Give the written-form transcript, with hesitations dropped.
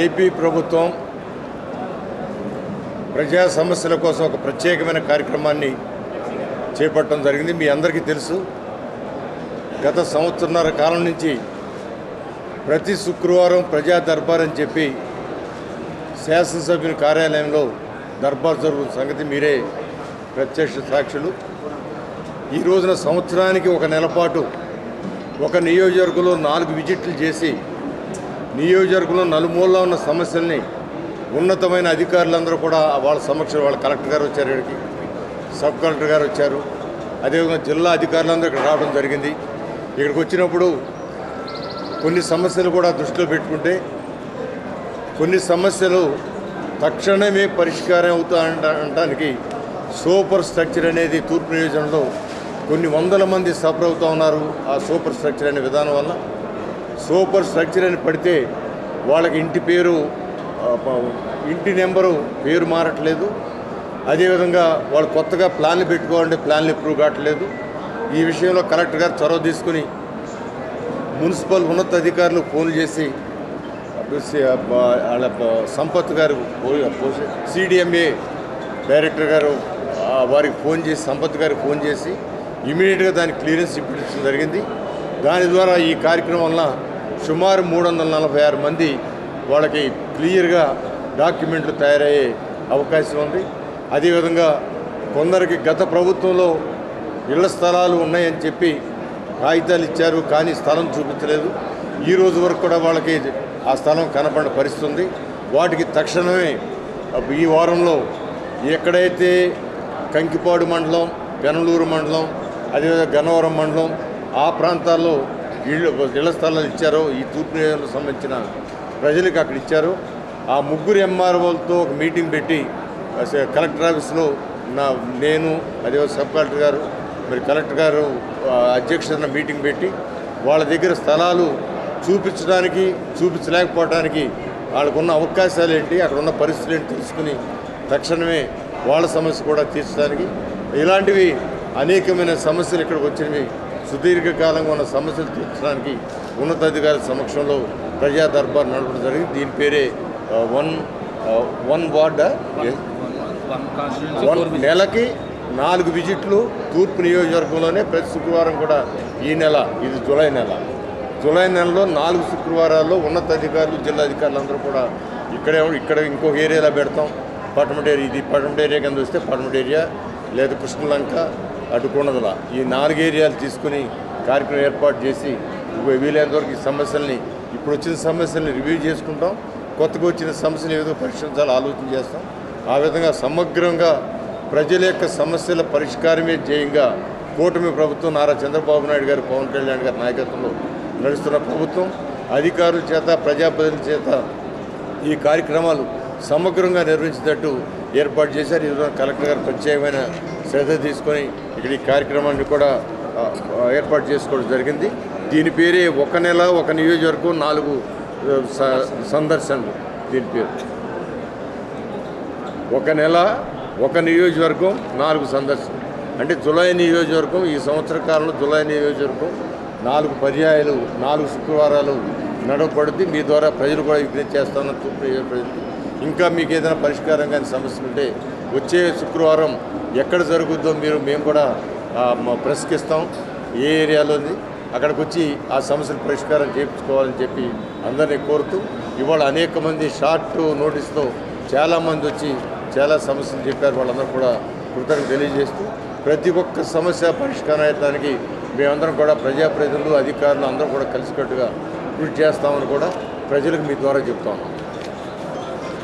AP ప్రభుత్వం ప్రజా సమస్యల కోసం ఒక ప్రత్యేకమైన కార్యక్రమాన్ని చేపట్టడం జరిగింది. మీ అందరికీ తెలుసు, గత సంవత్సరన్నర కాలం నుంచి ప్రతి శుక్రవారం ప్రజా దర్బార్ అని చెప్పి శాసనసభ్యుని కార్యాలయంలో దర్బార్ జరుగుతున్న సంగతి మీరే ప్రత్యక్ష సాక్షులు. ఈ రోజున సంవత్సరానికి ఒక నెల పాటు ఒక నియోజకవర్గంలో 4 విజిట్లు చేసి నియోజకవర్గంలో నలుమూలలో ఉన్న సమస్యల్ని ఉన్నతమైన అధికారులందరూ కూడా వాళ్ళ సమక్షంలో, వాళ్ళ కలెక్టర్ గారు వచ్చారు, ఇక్కడికి సబ్ కలెక్టర్ గారు వచ్చారు, అదేవిధంగా జిల్లా అధికారులందరూ ఇక్కడ రావడం జరిగింది. ఇక్కడికి వచ్చినప్పుడు కొన్ని సమస్యలు కూడా దృష్టిలో పెట్టుకుంటే కొన్ని సమస్యలు తక్షణమే పరిష్కారం అవుతాయనడానికి సూపర్ స్ట్రక్చర్ అనేది తూర్పు నియోజకవర్గంలో కొన్ని వందల మంది సఫర్ అవుతూ ఉన్నారు. ఆ సూపర్ స్ట్రక్చర్ అనే విధానం వల్ల సూపర్ స్ట్రక్చర్ అని పడితే వాళ్ళకి ఇంటి పేరు, ఇంటి నెంబరు పేరు మారట్లేదు. అదేవిధంగా వాళ్ళు కొత్తగా ప్లాన్లు పెట్టుకోవాలంటే ప్లాన్లు ఎప్రూవ్ కావట్లేదు. ఈ విషయంలో కలెక్టర్ గారు చొరవ తీసుకుని మున్సిపల్ ఉన్నతాధికారులు ఫోన్లు చేసి వాళ్ళ సంపత్ గారు సిడిఎంఏ డైరెక్టర్ గారు వారికి ఫోన్ చేసి, సంపత్ గారికి ఫోన్ చేసి ఇమీడియట్గా దానికి క్లియరెన్స్ ఇప్పించడం జరిగింది. దాని ద్వారా ఈ కార్యక్రమం వల్ల సుమారు 346 మంది వాళ్ళకి క్లియర్గా డాక్యుమెంట్లు తయారయ్యే అవకాశం ఉంది. అదేవిధంగా కొందరికి గత ప్రభుత్వంలో ఇళ్ల స్థలాలు ఉన్నాయని చెప్పి కాగితాలు ఇచ్చారు, కానీ స్థలం చూపించలేదు. ఈ రోజు వరకు కూడా వాళ్ళకి ఆ స్థలం కనపడిన పరిస్థితి ఉంది. వాటికి తక్షణమే ఈ వారంలో ఎక్కడైతే కంకిపాడు మండలం, పెనలూరు మండలం, అదేవిధంగా గన్నవరం మండలం ఆ ప్రాంతాల్లో ఇళ్ల స్థలాలు ఇచ్చారో, ఈ తూర్పు నియోజకవర్గానికి సంబంధించిన ప్రజలకు అక్కడ ఇచ్చారు. ఆ ముగ్గురు ఎంఆర్ఓలతో ఒక మీటింగ్ పెట్టి కలెక్టర్ ఆఫీస్లో నేను, అదే సబ్ కలెక్టర్ గారు, మరి కలెక్టర్ గారు అధ్యక్షతన మీటింగ్ పెట్టి వాళ్ళ దగ్గర స్థలాలు చూపించడానికి, చూపించలేకపోవడానికి వాళ్ళకున్న అవకాశాలు ఏంటి, అక్కడ ఉన్న పరిస్థితులు ఏంటి తెలుసుకుని తక్షణమే వాళ్ళ సమస్య కూడా తీర్చడానికి, ఇలాంటివి అనేకమైన సమస్యలు ఇక్కడికి వచ్చినవి సుదీర్ఘకాలంగా ఉన్న సమస్యలు తీర్చడానికి ఉన్నతాధికారుల సమక్షంలో ప్రజా దర్బార్ నడపడం జరిగింది. దీని పేరే వన్ వార్డ్, నెలకి 4 విజిట్లు తూర్పు నియోజకవర్గంలోనే ప్రతి శుక్రవారం కూడా. ఈ నెల, ఇది జూలై నెలలో 4 శుక్రవారాల్లో ఉన్నతాధికారులు, జిల్లా అధికారులు అందరూ కూడా ఇక్కడ ఇంకొక ఏరియాలో పెడతాం. పటమట ఏరియా, ఇది పటమట ఏరియా కింద వస్తే పటమట ఏరియా లేదా కృష్ణలంక, అటు కొండదల, ఈ 4 ఏరియాలు తీసుకుని కార్యక్రమం ఏర్పాటు చేసి వీలైనంతవరకు ఈ సమస్యల్ని, ఇప్పుడు వచ్చిన సమస్యల్ని రివ్యూ చేసుకుంటాం. కొత్తగా వచ్చిన సమస్యలు ఏదో పరిష్కరించాలో ఆలోచన చేస్తాం. ఆ విధంగా సమగ్రంగా ప్రజల యొక్క సమస్యల పరిష్కారమే ధ్యేయంగా కూటమి ప్రభుత్వం, నారా చంద్రబాబు నాయుడు గారు, పవన్ కళ్యాణ్ గారి నాయకత్వంలో నడుస్తున్న ప్రభుత్వం, అధికారుల చేత, ప్రజాప్రతినిధుల చేత ఈ కార్యక్రమాలు సమగ్రంగా నిర్వహించేటట్టు ఏర్పాటు చేశారు. ఈరోజు కలెక్టర్ గారు ప్రత్యేకమైన శ్రద్ధ తీసుకొని ఇక్కడ ఈ కార్యక్రమాన్ని కూడా ఏర్పాటు చేసుకోవడం జరిగింది. దీని పేరే ఒక నెల ఒక నియోజకవర్గం 4 సందర్శనలు. దీని పేరు ఒక నెల ఒక నియోజకవర్గం 4 సందర్శనలు. అంటే జూలై నియోజకవర్గం, ఈ సంవత్సర కాలంలో జూలై నియోజకవర్గం 4 పర్యాయాలు 4 శుక్రవారాలు నడవబడుద్ది. మీ ద్వారా ప్రజలు కూడా విజ్ఞప్తి చేస్తున్న తూర్పు ప్రజలు, ఇంకా మీకు ఏదైనా పరిష్కారం కానీ సమస్యలు ఉంటే వచ్చే శుక్రవారం ఎక్కడ జరుగుద్దో మేము కూడా ప్రెస్కి ఇస్తాం. ఏ ఏరియాలోని అక్కడికి వచ్చి ఆ సమస్యలు పరిష్కారం చేయించుకోవాలని చెప్పి అందరినీ కోరుతూ, ఇవాళ అనేక మంది షార్ట్ నోటీస్తో చాలామంది వచ్చి చాలా సమస్యలు చెప్పారు. వాళ్ళందరూ కూడా కృతజ్ఞతలు తెలియజేస్తూ ప్రతి ఒక్క సమస్య పరిష్కారం అయ్యడానికి మేమందరం కూడా ప్రజాప్రతినిధులు, అధికారులు అందరూ కూడా కలిసికట్టుగా కృషి చేస్తామని కూడా ప్రజలకు మీ ద్వారా చెప్తా ఉన్నాం.